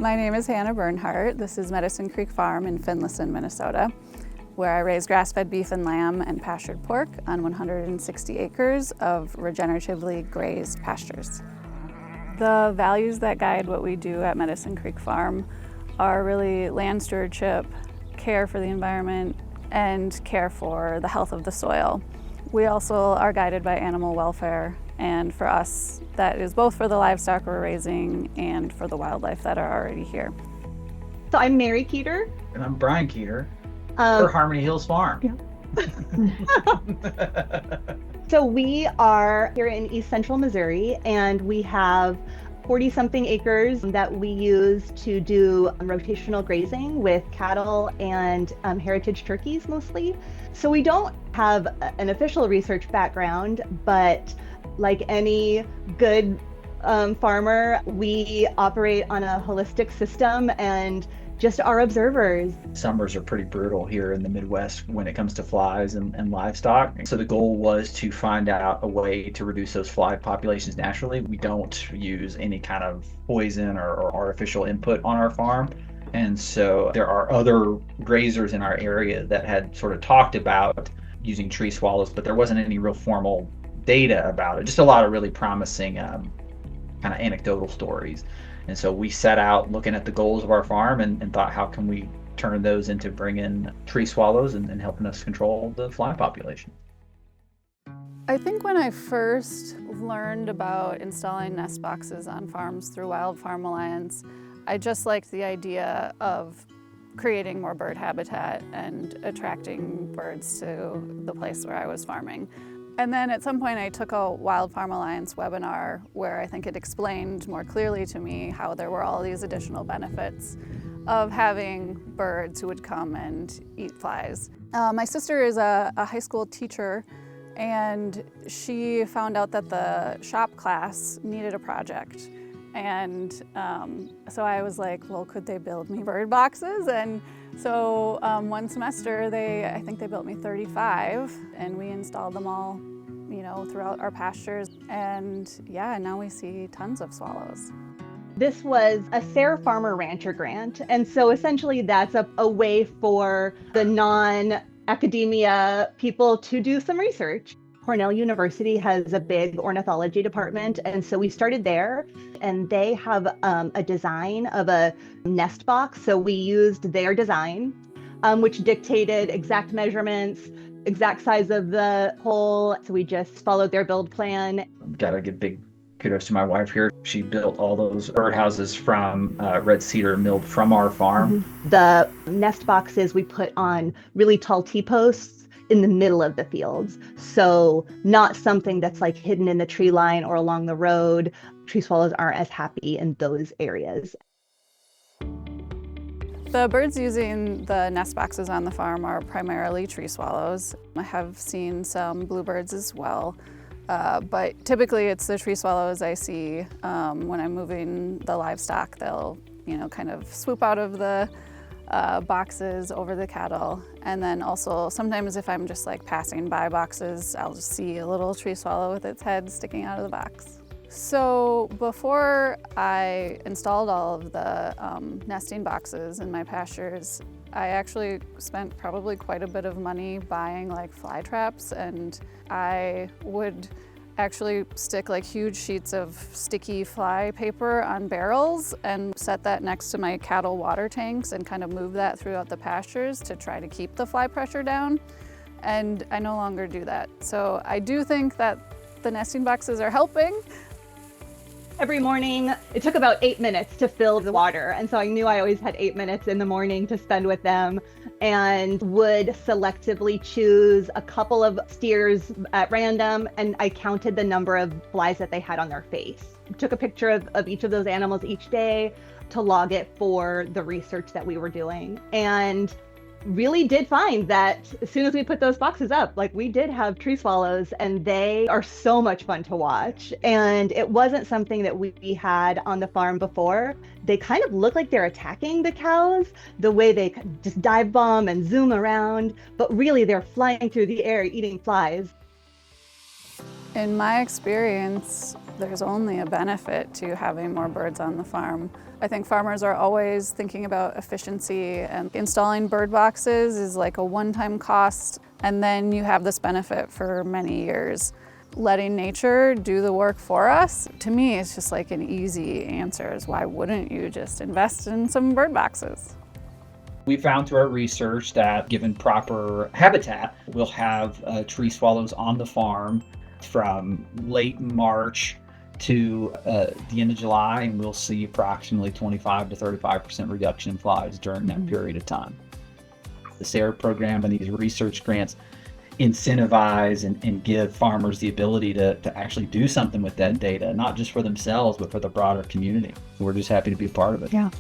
My name is Hannah Bernhardt. This is Medicine Creek Farm in Finlayson, Minnesota, where I raise grass-fed beef and lamb and pastured pork on 160 acres of regeneratively grazed pastures. The values that guide what we do at Medicine Creek Farm are really land stewardship, care for the environment, and care for the health of the soil. We also are guided by animal welfare, and for us, that is both for the livestock we're raising and for the wildlife that are already here. So I'm Mary Keeter. And I'm Brian Keeter for Harmony Hills Farm. Yeah. So we are here in East Central Missouri, and we have 40-something acres that we use to do rotational grazing with cattle and heritage turkeys mostly. So we don't have an official research background, but like any good farmer, we operate on a holistic system and just are observers. Summers are pretty brutal here in the Midwest when it comes to flies and livestock. So the goal was to find out a way to reduce those fly populations naturally. We don't use any kind of poison or artificial input on our farm. And so there are other grazers in our area that had sort of talked about using tree swallows, but there wasn't any real formal data about it. Just a lot of really promising kind of anecdotal stories. And so we set out looking at the goals of our farm and thought, how can we turn those into bringing tree swallows and helping us control the fly population? I think when I first learned about installing nest boxes on farms through Wild Farm Alliance, I just liked the idea of creating more bird habitat and attracting birds to the place where I was farming. And then at some point I took a Wild Farm Alliance webinar where I think it explained more clearly to me how there were all these additional benefits of having birds who would come and eat flies. My sister is a high school teacher, and she found out that the shop class needed a project. And so I was like, well, could they build me bird boxes? And so one semester, I think they built me 35, and we installed them all, throughout our pastures. And yeah, now we see tons of swallows. This was a SARE Farmer Rancher grant. And so essentially that's a way for the non-academia people to do some research. Cornell University has a big ornithology department, and so we started there, and they have a design of a nest box. So we used their design, which dictated exact measurements, exact size of the hole. So we just followed their build plan. Gotta give big kudos to my wife here. She built all those birdhouses from red cedar milled from our farm. Mm-hmm. The nest boxes we put on really tall T-posts in the middle of the fields. So not something that's like hidden in the tree line or along the road. Tree swallows aren't as happy in those areas. The birds using the nest boxes on the farm are primarily tree swallows. I have seen some bluebirds as well, but typically it's the tree swallows I see when I'm moving the livestock. They'll, kind of swoop out of the boxes over the cattle. And then also sometimes if I'm just like passing by boxes, I'll just see a little tree swallow with its head sticking out of the box. So before I installed all of the nesting boxes in my pastures, I actually spent probably quite a bit of money buying like fly traps, and I would actually stick like huge sheets of sticky fly paper on barrels and set that next to my cattle water tanks and kind of move that throughout the pastures to try to keep the fly pressure down. And I no longer do that. So I do think that the nesting boxes are helping. Every morning, it took about 8 minutes to fill the water. And so I knew I always had 8 minutes in the morning to spend with them, and would selectively choose a couple of steers at random. And I counted the number of flies that they had on their face. Took a picture of each of those animals each day to log it for the research that we were doing. And really did find that as soon as we put those boxes up, like we did have tree swallows, and they are so much fun to watch. And it wasn't something that we had on the farm before. They kind of look like they're attacking the cows, the way they just dive bomb and zoom around, but really they're flying through the air eating flies. In my experience, there's only a benefit to having more birds on the farm. I think farmers are always thinking about efficiency, and installing bird boxes is like a one-time cost, and then you have this benefit for many years. Letting nature do the work for us, to me, it's just like an easy answer is why wouldn't you just invest in some bird boxes? We found through our research that given proper habitat, we'll have tree swallows on the farm from late March to the end of July, and we'll see approximately 25 to 35% reduction in flies during that period of time. The SARE program and these research grants incentivize and give farmers the ability to actually do something with that data, not just for themselves, but for the broader community. We're just happy to be a part of it. Yeah.